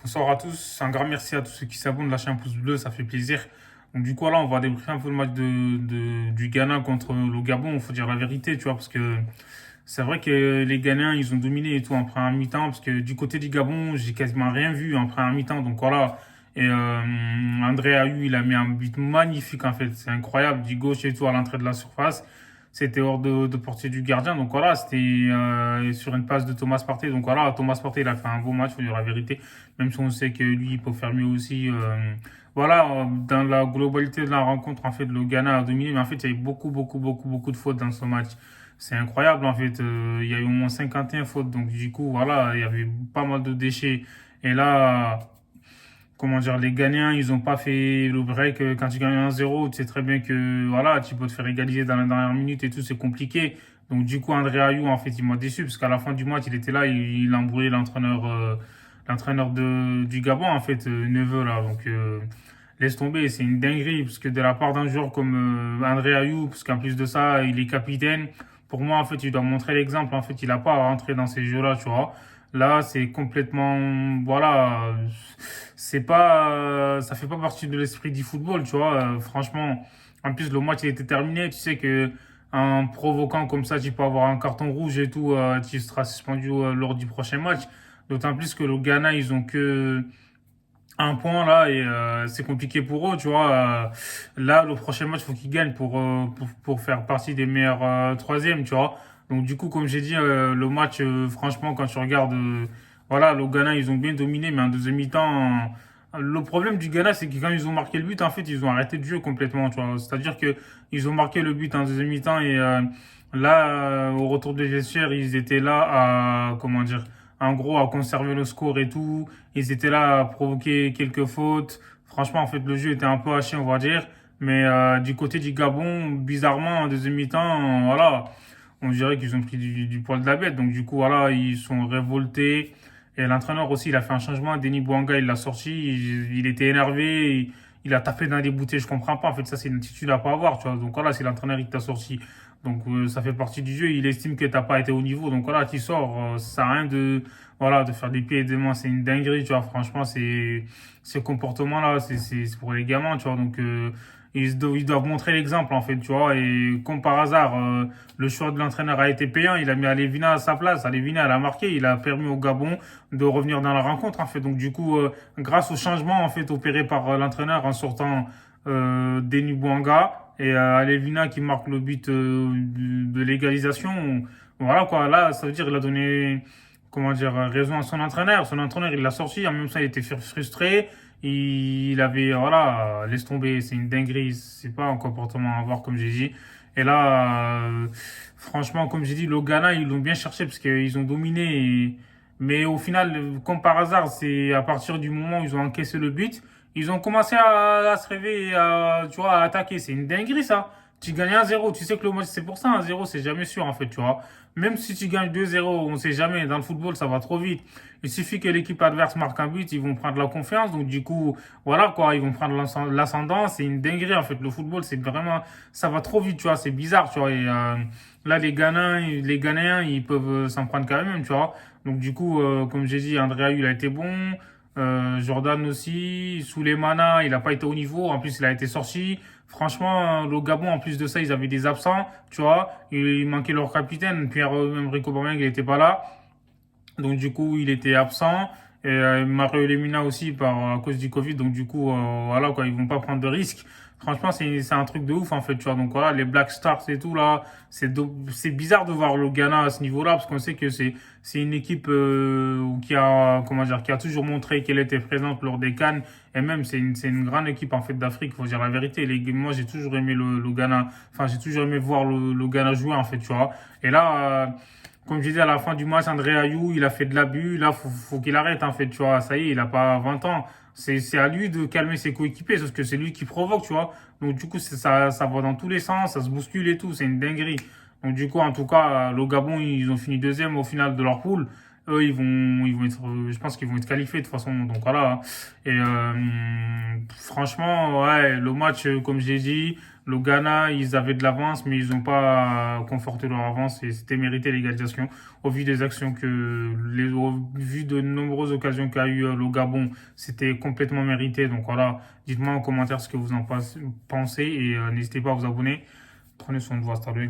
Bonsoir à tous, un grand merci à tous ceux qui s'abonnent, lâchez un pouce bleu, ça fait plaisir. Donc du coup là on va débriefer un peu le match du Ghana contre le Gabon, il faut dire la vérité, tu vois, parce que c'est vrai que les Ghanéens ils ont dominé et tout en première mi-temps, parce que du côté du Gabon j'ai quasiment rien vu en première mi-temps, donc voilà. Et André Ayew il a mis un but magnifique en fait, c'est incroyable, du gauche et tout à l'entrée de la surface. C'était hors de portée du gardien, donc voilà, c'était sur une passe de Thomas Partey. Donc voilà, Thomas Partey, il a fait un beau match, faut dire la vérité, même si on sait que lui, il peut faire mieux aussi. Voilà, dans la globalité de la rencontre, en fait, le Ghana a dominé, mais en fait, il y a eu beaucoup de fautes dans ce match. C'est incroyable, en fait. Il y a eu au moins 51 fautes, donc du coup, voilà, il y avait pas mal de déchets. Et là, comment dire, les Ghanéens, ils ont pas fait le break. Quand tu gagnes 1-0, tu sais très bien que voilà, tu peux te faire égaliser dans la dernière minute et tout, c'est compliqué. Donc du coup, André Ayew, en fait, il m'a déçu parce qu'à la fin du match, il était là, il a embrouillé l'entraîneur du Gabon, en fait, Neveu là. Donc laisse tomber, c'est une dinguerie parce que de la part d'un joueur comme André Ayew, parce qu'en plus de ça, il est capitaine. Pour moi, en fait, il doit montrer l'exemple. En fait, il a pas à rentrer dans ces jeux-là, tu vois. Là, c'est complètement, voilà, c'est pas, ça fait pas partie de l'esprit du football, tu vois. Franchement, en plus le match il était terminé, tu sais que en provoquant comme ça, tu peux avoir un carton rouge et tout, tu seras suspendu lors du prochain match. D'autant plus que le Ghana, ils ont que un point là et c'est compliqué pour eux, tu vois. Là, le prochain match, faut qu'ils gagnent pour faire partie des meilleurs troisièmes, tu vois. Donc du coup, comme j'ai dit, le match, franchement, quand tu regardes, voilà, le Ghana, ils ont bien dominé, mais en deuxième mi-temps, le problème du Ghana, c'est que quand ils ont marqué le but, en fait, ils ont arrêté de jouer complètement, tu vois. C'est-à-dire que ils ont marqué le but en deuxième mi-temps et là, au retour des vestiaires, ils étaient là à, comment dire, en gros, à conserver le score et tout. Ils étaient là à provoquer quelques fautes. Franchement, en fait, le jeu était un peu haché, on va dire. Mais du côté du Gabon, bizarrement, en deuxième mi-temps, voilà, on dirait qu'ils ont pris du poil de la bête. Donc, du coup, voilà, ils sont révoltés. Et l'entraîneur aussi, il a fait un changement. Denis Bouanga, il l'a sorti. Il était énervé. Il a tapé dans des bouteilles. Je comprends pas. En fait, ça, c'est une attitude à pas avoir, tu vois. Donc, voilà, c'est l'entraîneur qui t'a sorti. Donc, ça fait partie du jeu. Il estime que t'as pas été au niveau. Donc, voilà, tu sors. Ça sert à rien voilà, de faire des pieds et des mains, c'est une dinguerie, tu vois. Franchement, ce comportement-là, c'est pour les gamins, tu vois. Donc, ils doivent montrer l'exemple, en fait, tu vois. Et comme par hasard, le choix de l'entraîneur a été payant. Il a mis Alevina à sa place. Alevina, elle a marqué. Il a permis au Gabon de revenir dans la rencontre, en fait. Donc, du coup, grâce au changement, en fait, opéré par l'entraîneur en sortant Denis Bouanga et Alevina qui marque le but de l'égalisation, voilà, quoi. Là, ça veut dire qu'il a donné comment dire, raison à son entraîneur. Son entraîneur, il l'a sorti. En même temps, il était frustré. Il avait, voilà, laisse tomber. C'est une dinguerie. C'est pas un comportement à avoir, comme j'ai dit. Et là, franchement, comme j'ai dit, le Ghana, ils l'ont bien cherché parce qu'ils ont dominé. Mais au final, comme par hasard, c'est à partir du moment où ils ont encaissé le but, ils ont commencé à se réveiller, tu vois, à attaquer. C'est une dinguerie, ça. Tu gagnes 1-0. Tu sais que le match, c'est pour ça, 1-0, c'est jamais sûr, en fait, tu vois. Même si tu gagnes 2-0, on sait jamais. Dans le football, ça va trop vite. Il suffit que l'équipe adverse marque un but, ils vont prendre la confiance. Donc, du coup, voilà, quoi. Ils vont prendre l'ascendant. C'est une dinguerie, en fait. Le football, c'est vraiment, ça va trop vite, tu vois. C'est bizarre, tu vois. Et, là, les Ghanéens, ils peuvent s'en prendre quand même, tu vois. Donc, du coup, comme j'ai dit, André Ayew, il a été bon. Jordan aussi. Souleymana, il n'a pas été au niveau. En plus, il a été sorti. Franchement, le Gabon, en plus de ça, ils avaient des absents, tu vois. Il manquait leur capitaine, Pierre-Emerick Aubameyang, il n'était pas là. Donc du coup, il était absent. Et Mario Lemina aussi à cause du Covid. Donc du coup, voilà quoi, ils vont pas prendre de risques. Franchement, c'est un truc de ouf en fait, tu vois. Donc voilà, les Black Stars et tout là, c'est bizarre de voir le Ghana à ce niveau-là parce qu'on sait que c'est une équipe qui a comment dire qui a toujours montré qu'elle était présente lors des CAN et même c'est une grande équipe en fait d'Afrique. Faut dire la vérité. Moi, j'ai toujours aimé le Ghana. Enfin, j'ai toujours aimé voir le Ghana jouer en fait, tu vois. Et là. Comme je disais à la fin du match, André Ayou, il a fait de l'abus. Là, faut qu'il arrête, en fait, tu vois. Ça y est, il a pas 20 ans. C'est à lui de calmer ses coéquipiers, parce que c'est lui qui provoque, tu vois. Donc, du coup, ça va dans tous les sens, ça se bouscule et tout. C'est une dinguerie. Donc, du coup, en tout cas, le Gabon, ils ont fini deuxième au final de leur poule. eux, ils vont être, je pense qu'ils vont être qualifiés de toute façon. Donc voilà. Et franchement, ouais, le match, comme j'ai dit, le Ghana, ils avaient de l'avance, mais ils n'ont pas conforté leur avance et c'était mérité l'égalisation. Au vu des actions au vu de nombreuses occasions qu'a eu le Gabon, c'était complètement mérité. Donc voilà, dites-moi en commentaire ce que vous en pensez et n'hésitez pas à vous abonner. Prenez soin de vous, hasta luego.